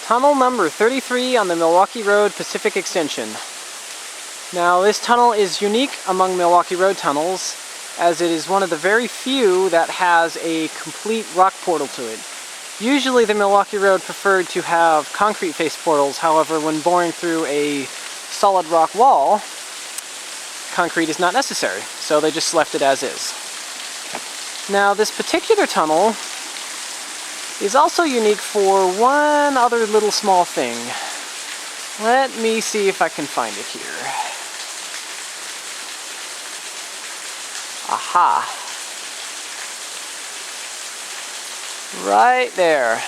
Tunnel number 33 on the Milwaukee Road Pacific Extension. Now this tunnel is unique among Milwaukee Road tunnels, as it is one of the very few that has a complete rock portal to it. Usually the Milwaukee Road preferred to have concrete face portals, however when boring through a solid rock wall, concrete is not necessary, so they just left it as is. Now this particular tunnel is also unique for one other little small thing. Let me see if I can find it here. Aha! Right there.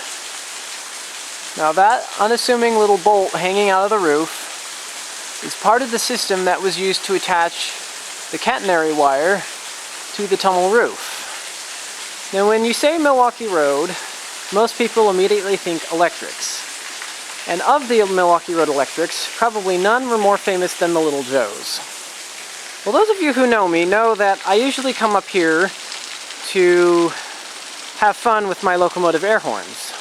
Now that unassuming little bolt hanging out of the roof is part of the system that was used to attach the catenary wire to the tunnel roof. Now when you say Milwaukee Road, most people immediately think electrics. And of the Milwaukee Road electrics, probably none were more famous than the Little Joes. Well, those of you who know me know that I usually come up here to have fun with my locomotive air horns.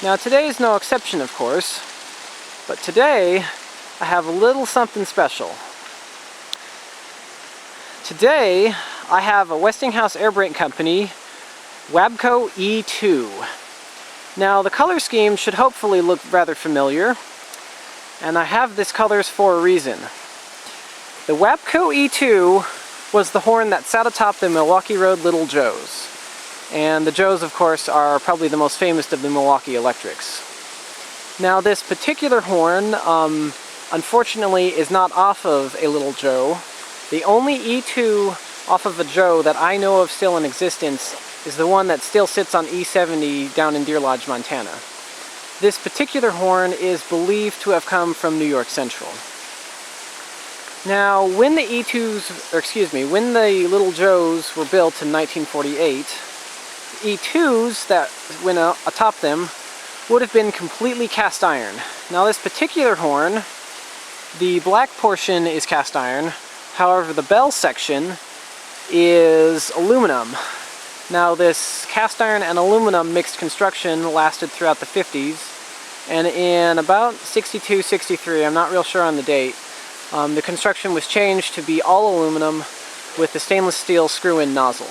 Now today is no exception, of course, but today I have a little something special. Today I have a Westinghouse Air Brake Company WABCO E2. Now the color scheme should hopefully look rather familiar, and I have this colors for a reason. The WABCO E2 was the horn that sat atop the Milwaukee Road Little Joes. And the Joes, of course, are probably the most famous of the Milwaukee electrics. Now this particular horn, unfortunately, is not off of a Little Joe. The only E2 off of a Joe that I know of still in existence is the one that still sits on E70 down in Deer Lodge, Montana. This particular horn is believed to have come from New York Central. Now, when the when the Little Joes were built in 1948, E2s that went atop them would have been completely cast iron. Now this particular horn, the black portion is cast iron, however the bell section is aluminum. Now this cast iron and aluminum mixed construction lasted throughout the 50s, and in about 62, 63, I'm not real sure on the date, the construction was changed to be all aluminum with the stainless steel screw-in nozzle.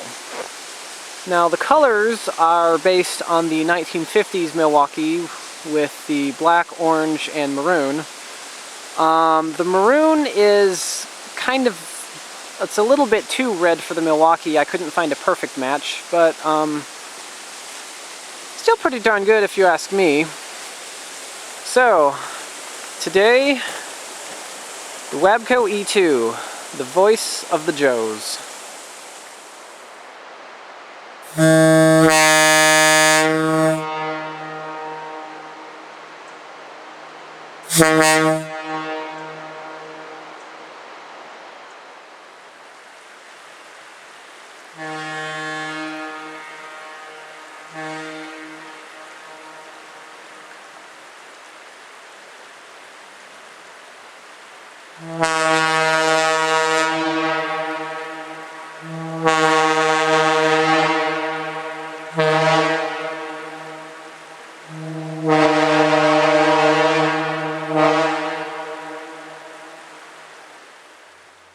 Now the colors are based on the 1950s Milwaukee with the black, orange, and maroon. The maroon is kind of, it's a little bit too red for the Milwaukee. I couldn't find a perfect match, but still pretty darn good if you ask me. So, today, the WABCO E2, the voice of the Joes.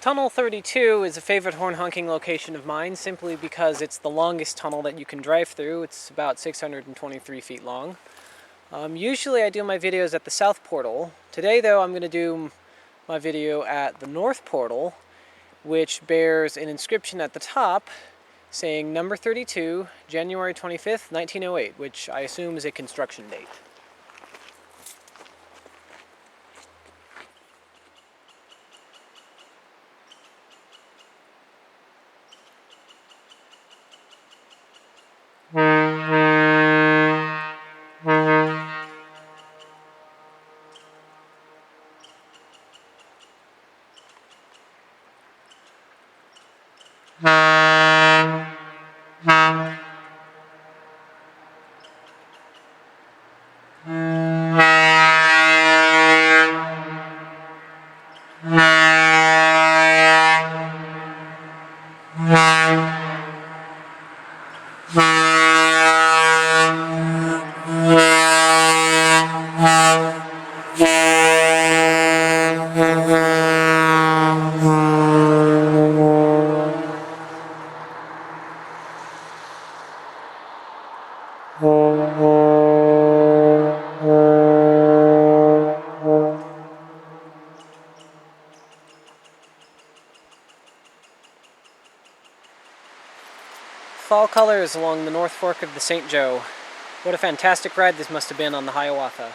Tunnel 32 is a favorite horn honking location of mine simply because it's the longest tunnel that you can drive through. It's about 623 feet long. Usually I do my videos at the south portal. Today though I'm going to do my video at the north portal, which bears an inscription at the top saying number 32, January 25th, 1908, which I assume is a construction date. Fall colors along the North Fork of the St. Joe. What a fantastic ride this must have been on the Hiawatha.